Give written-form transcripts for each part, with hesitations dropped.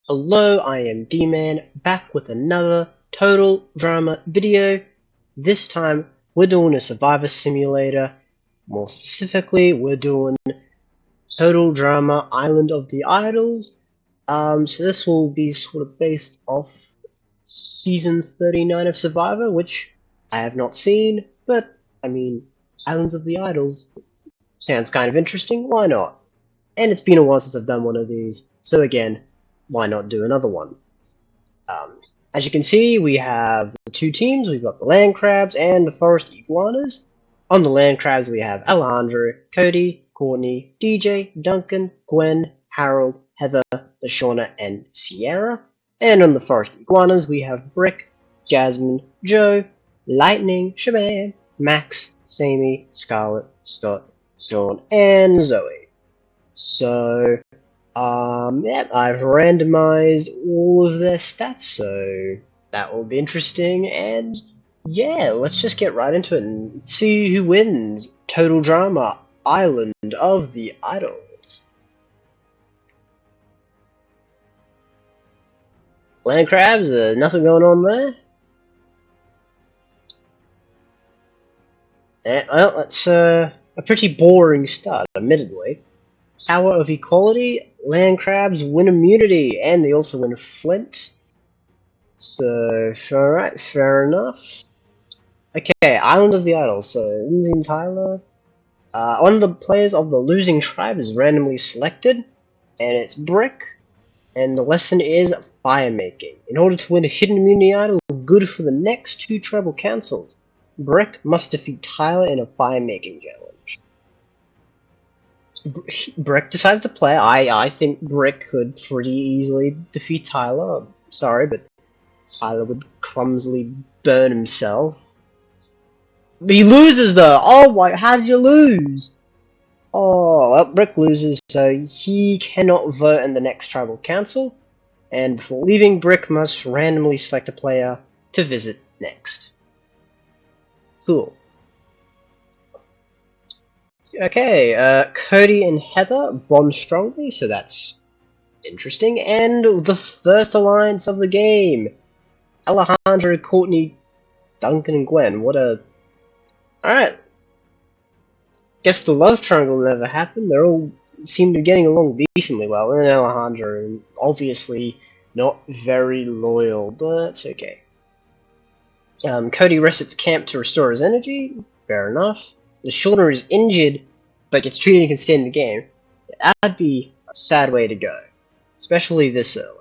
Hello, I am D-Man, back with another Total Drama video. This time, we're doing a Survivor Simulator. More specifically, we're doing Total Drama Island of the Idols. So this will be sort of based off Season 39 of Survivor, which I have not seen, but, I mean, Islands of the Idols sounds kind of interesting, why not? And it's been a while since I've done one of these, so again, why not do another one? As you can see, we have the two teams. We've got the land crabs and the forest iguanas. On the land crabs, we have Alejandro, Cody, Courtney, DJ, Duncan, Gwen, Harold, Heather, LaShawna, and Sierra. And on the forest iguanas, we have Brick, Jasmine, Joe, Lightning, Shaban, Max, Sammy, Scarlett, Scott, Sean, and Zoe. So, yeah, I've randomized all of their stats, so that will be interesting, and yeah, let's just get right into it and see who wins Total Drama Island of the Idols. Land crabs, nothing going on there. Well, that's a pretty boring start, admittedly. Tower of Equality, land crabs win immunity, and they also win Flint. So, alright, fair enough. Okay, Island of the Idols. So, Lindsay and Tyler. One of the players of the losing tribe is randomly selected, and it's Brick. And the lesson is fire making. In order to win a hidden immunity idol good for the next two tribal councils, Brick must defeat Tyler in a fire making challenge. Brick decides to play. I think Brick could pretty easily defeat Tyler. I'm sorry, but Tyler would clumsily burn himself. But he loses though! Oh my, how did you lose? Oh, well, Brick loses, so he cannot vote in the next tribal council. And before leaving, Brick must randomly select a player to visit next. Cool. Okay, Cody and Heather bond strongly, so that's interesting. And the first alliance of the game. Alejandro, Courtney, Duncan, and Gwen. What a... Alright. Guess the love triangle never happened. They all seem to be getting along decently well. And Alejandro, obviously not very loyal, but that's okay. Cody rests at camp to restore his energy. Fair enough. The shoulder is injured, but gets treated and can stay in the game. That'd be a sad way to go. Especially this early.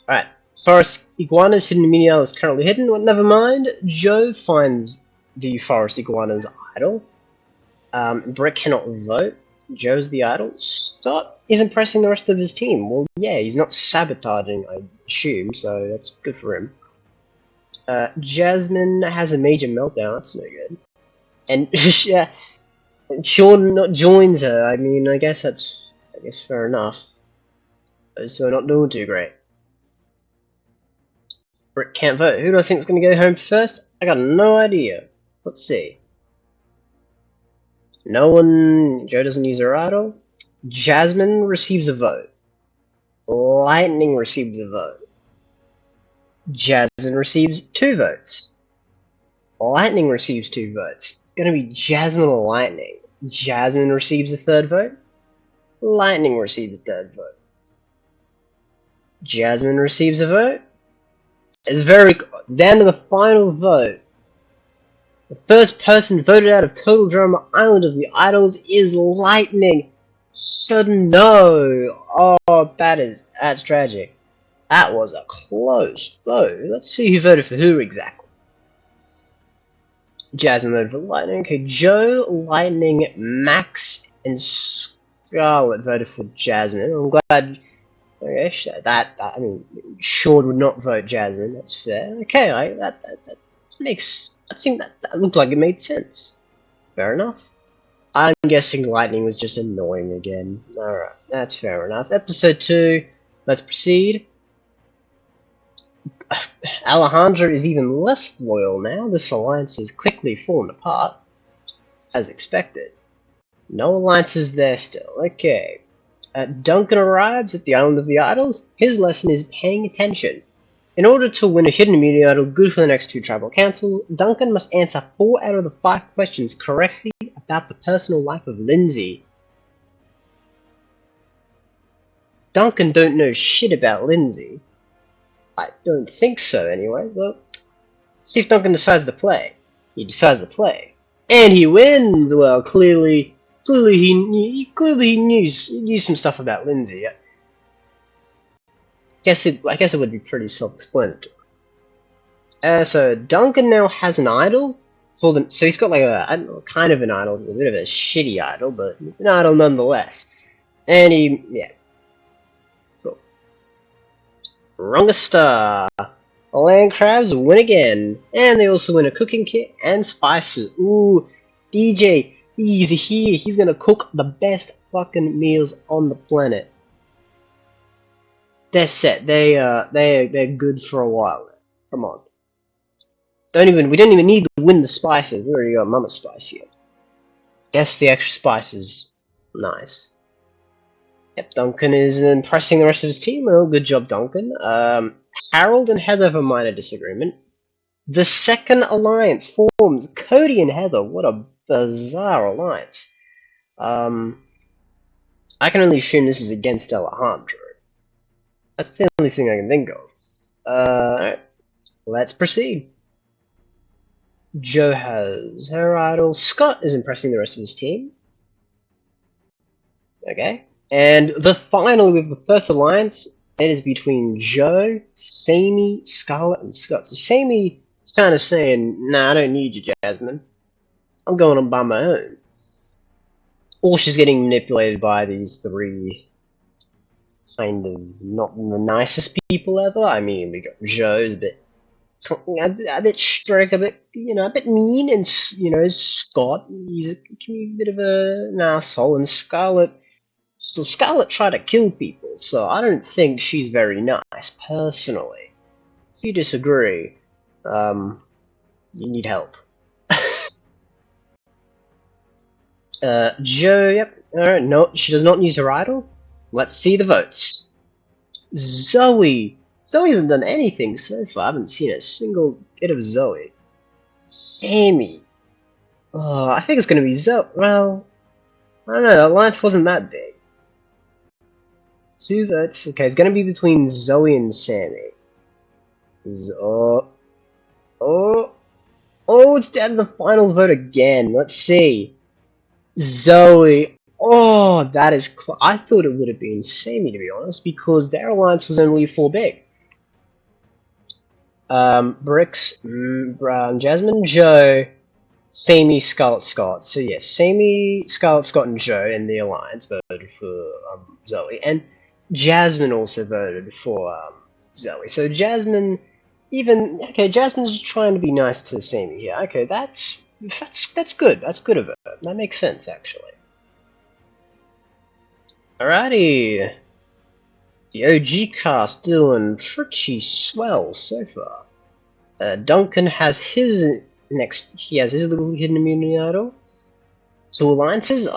Alright. Forest Iguana's hidden immunity idol is currently hidden. Well, never mind. Joe finds the Forest Iguana's idol. Brick cannot vote. Joe's the idol. Scott is impressing the rest of his team. Well, yeah, he's not sabotaging, I assume, so that's good for him. Jasmine has a major meltdown. That's no good. And yeah, Sean joins her. I mean, I guess fair enough. Those two are not doing too great. Brick can't vote. Who do I think is going to go home first? I got no idea. Let's see. No one. Joe doesn't use her idol. Jasmine receives a vote. Lightning receives a vote. Jasmine receives 2 votes. Lightning receives 2 votes. It's gonna be Jasmine or Lightning. Jasmine receives a 3rd vote. Lightning receives a 3rd vote. Jasmine receives a vote. It's very down to the final vote. The first person voted out of Total Drama Island of the Idols is Lightning. So no. Oh, that's tragic. That was a close vote. Let's see who voted for who exactly. Jasmine voted for Lightning. Okay, Joe, Lightning, Max, and Scarlett voted for Jasmine. I'm glad. Okay, I mean, Sean would not vote Jasmine. That's fair. Okay, that makes. I think that looked like it made sense. Fair enough. I'm guessing Lightning was just annoying again. Alright, that's fair enough. Episode 2. Let's proceed. Alejandro is even less loyal now. This alliance is quickly falling apart, as expected. No alliances there still. Okay. Duncan arrives at the Island of the Idols. His lesson is paying attention. In order to win a hidden immunity idol good for the next 2 tribal councils, Duncan must answer 4 out of the 5 questions correctly about the personal life of Lindsay. Duncan don't know shit about Lindsay. I don't think so anyway. Well, see if Duncan decides to play. He decides to play. And he wins! Well, clearly he knew some stuff about Lindsay. I guess it would be pretty self-explanatory. So Duncan now has an idol so he's got like I don't know, kind of an idol, a bit of a shitty idol, but an idol nonetheless. And cool. Wrongest star. The land crabs win again, and they also win a cooking kit and spices. Ooh, DJ, he's here. He's gonna cook the best fucking meals on the planet. They're set. They're good for a while. Come on. We don't even need to win the spices. We already got Mama Spice here. Guess the extra spice is nice. Yep, Duncan is impressing the rest of his team. Well, good job, Duncan. Harold and Heather have a minor disagreement. The second alliance forms. Cody and Heather. What a bizarre alliance. I can only assume this is against Alejandro. That's the only thing I can think of. Alright. Let's proceed. Jo has her idol. Scott is impressing the rest of his team. Okay. And finally, with the first alliance, it is between Jo, Sammy, Scarlett, and Scott. So Sammy is kind of saying, nah, I don't need you, Jasmine. I'm going on by my own. Or she's getting manipulated by these 3 kind of not the nicest people ever. I mean, we got Jo's a bit strict, a bit mean, and Scott, he's a bit of an asshole, and Scarlett tried to kill people, so I don't think she's very nice, personally. If you disagree, you need help. Jo, yep, alright, no, she does not use her idol. Let's see the votes. Zoe hasn't done anything so far. I haven't seen a single bit of Zoe. Sammy. Oh, I think it's going to be Zoe. Well, I don't know. The alliance wasn't that big. 2 votes. Okay, it's going to be between Zoe and Sammy. It's down to the final vote again. Let's see. Zoe. Oh, that is... I thought it would have been Sammy, to be honest, because their alliance was only 4 big. Bricks, Jasmine, Jo, Sammy, Scarlett, Scott. So yes, Sammy, Scarlett, Scott, and Jo in the alliance voted for Zoe, and Jasmine also voted for Zoe. So Jasmine, Jasmine's trying to be nice to Sammy here. Okay, that's good. That's good of her. That makes sense, actually. Alrighty. The OG cast doing pretty swell so far. Duncan has his little hidden immunity idol. So alliances,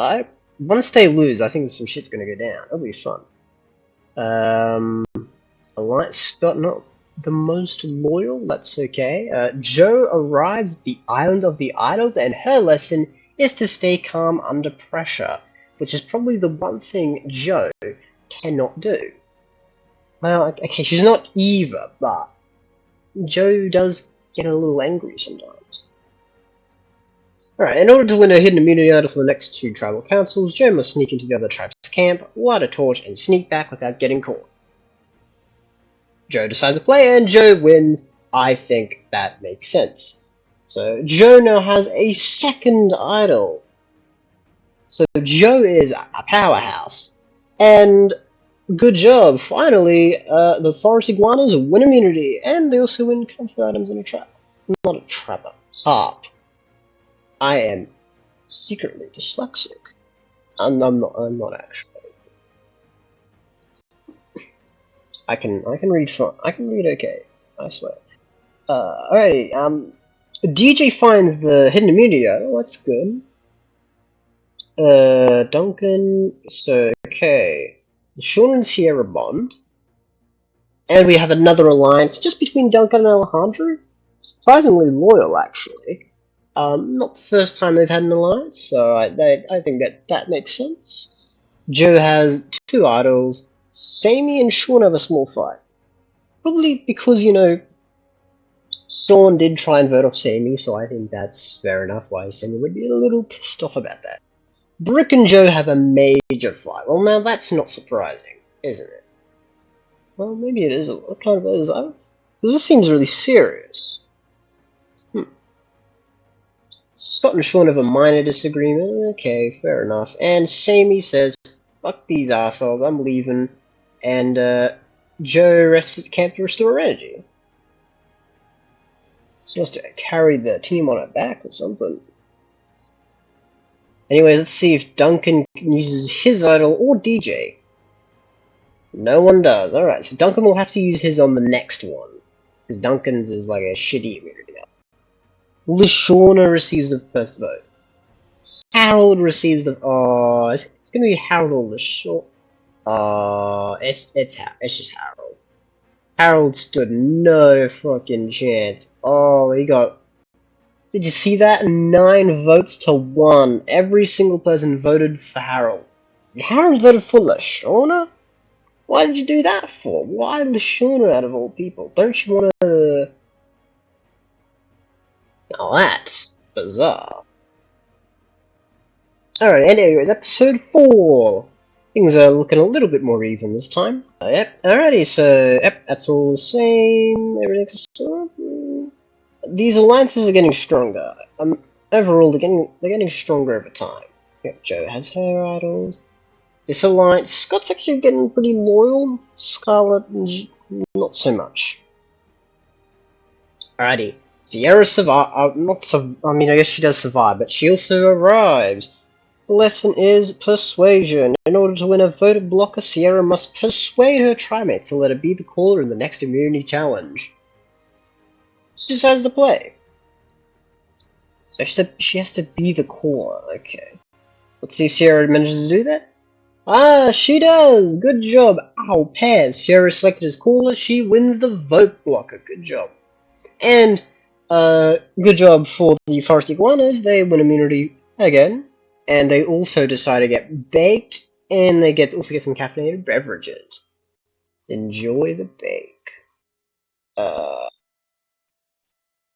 once they lose, I think some shit's gonna go down. It'll be fun. Alliance Scott not the most loyal, that's okay. Jo arrives at the Island of the Idols, and her lesson is to stay calm under pressure, which is probably the one thing Jo cannot do. Well, okay, she's not Eva, but Jo does get a little angry sometimes. Alright, in order to win a hidden immunity idol for the next 2 tribal councils, Jo must sneak into the other tribe's camp, light a torch, and sneak back without getting caught. Jo decides to play, and Jo wins. I think that makes sense. So, Jo now has a second idol. So, Jo is a powerhouse. And good job, finally, the forest iguanas win immunity, and they also win comfort items in a trap. Not a trap, a tarp. I am secretly dyslexic. I'm not actually. I can read fine. I can read okay, I swear. Alright, DJ finds the hidden immunity. Oh, that's good. Duncan, so, okay. the Sean and Sierra bond, and we have another alliance just between Duncan and Alejandro. Surprisingly loyal, actually. Not the first time they've had an alliance, so I think that makes sense. Joe has two idols. Sammy and Sean have a small fight. Probably because, Sean did try and vote off Sammy, so I think that's fair enough why Sammy would be a little pissed off about that. Brick and Joe have a major fight. Well, now that's not surprising, isn't it? Well, maybe it is. It kind of is. Because this seems really serious. Scott and Sean have a minor disagreement. Okay, fair enough. And Sammy says, fuck these assholes, I'm leaving. And Joe rests at camp to restore energy. She must have carried the team on her back or something. Anyways, let's see if Duncan uses his idol or DJ. No one does. Alright, so Duncan will have to use his on the next one. Because Duncan's is like a shitty immunity now. Lashawna receives the first vote. Harold receives the... Oh, it's gonna be Harold or Lashawna. Oh, it's just Harold. Harold stood no fucking chance. Oh, he got... Did you see that? 9 votes to 1. Every single person voted for Harold. And Harold voted for Lashawna? Why did you do that for? Why Lashawna out of all people? Don't you want to... Now that's bizarre. Alright, anyways, episode 4. Things are looking a little bit more even this time. Yep, alrighty, so, yep, that's all the same. Everything's... These alliances are getting stronger. Overall, they're getting stronger over time. Yep, Joe has her idols. This alliance, Scott's actually getting pretty loyal. Scarlet, not so much. Alrighty. Sierra survives. I mean, I guess she does survive, but she also arrives. The lesson is persuasion. In order to win a voted blocker, Sierra must persuade her trimate to let her be the caller in the next immunity challenge. She decides to play. So she has to be the caller. Okay. Let's see if Sierra manages to do that. Ah, she does! Good job! Ow, pairs. Sierra is selected as caller. She wins the vote blocker. Good job. And, good job for the Forest Iguanas. They win immunity again. And they also decide to get baked. And they also get some caffeinated beverages. Enjoy the bake.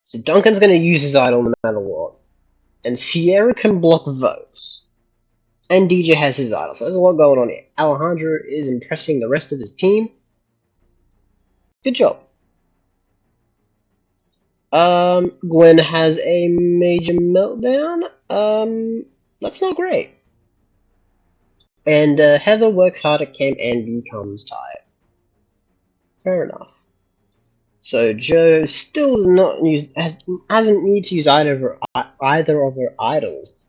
So Duncan's going to use his idol no matter what. And Sierra can block votes. And DJ has his idol, so there's a lot going on here. Alejandro is impressing the rest of his team. Good job. Gwen has a major meltdown. That's not great. And Heather works hard at camp and becomes tired. Fair enough. So Joe still hasn't needed to use either of her idols.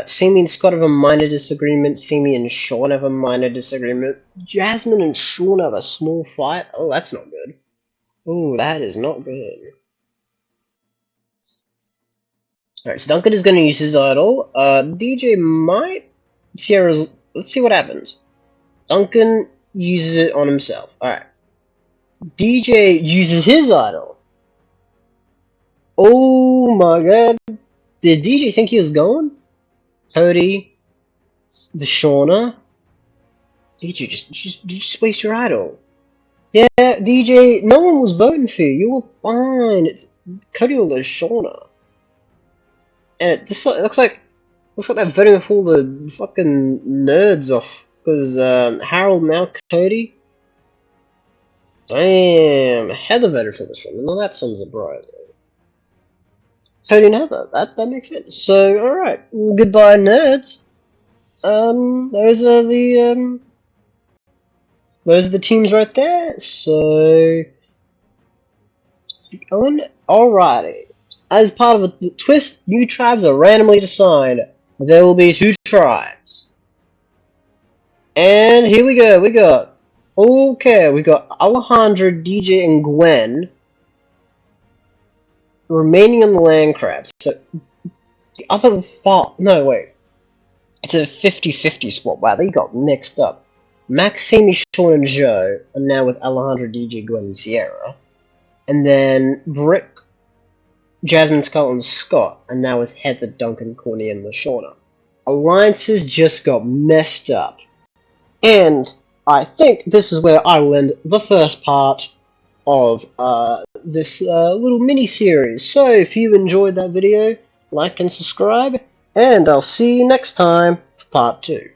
Sammy and Scott have a minor disagreement. Sammy and Sean have a minor disagreement. Jasmine and Sean have a small fight. Oh, that's not good. Oh, that is not good. Alright, so Duncan is going to use his idol. DJ might... Sierra's... Let's see what happens. Duncan uses it on himself. Alright. DJ uses his idol. Oh my god. Did DJ think he was going? Cody, the Shauna. DJ, just waste your idol. Yeah, DJ, no one was voting for you. You were fine. It's Cody or the Shauna. And it just looks like they're voting for all the fucking nerds off. Because Harold, now Cody. Damn, Heather voted for this one. Well, that's some surprise. Cody and Heather, that makes sense. So, alright, goodbye nerds. Those are the teams right there. So, let's keep going. Alrighty. As part of the twist, new tribes are randomly assigned. There will be 2 tribes. And here we go, we got Alejandro, DJ, and Gwen remaining on the land crabs. So, the other no, wait. It's a 50-50 swap. Wow, they got mixed up. Maxime, Sean, and Joe are now with Alejandro, DJ, Gwen, and Sierra. And then Brick, Jasmine, Scott, and Scott are now with Heather, Duncan, Courtney, and LaShawna. Alliances just got messed up. And I think this is where I will end the first part of this little mini-series. So if you enjoyed that video, like and subscribe, and I'll see you next time for part 2.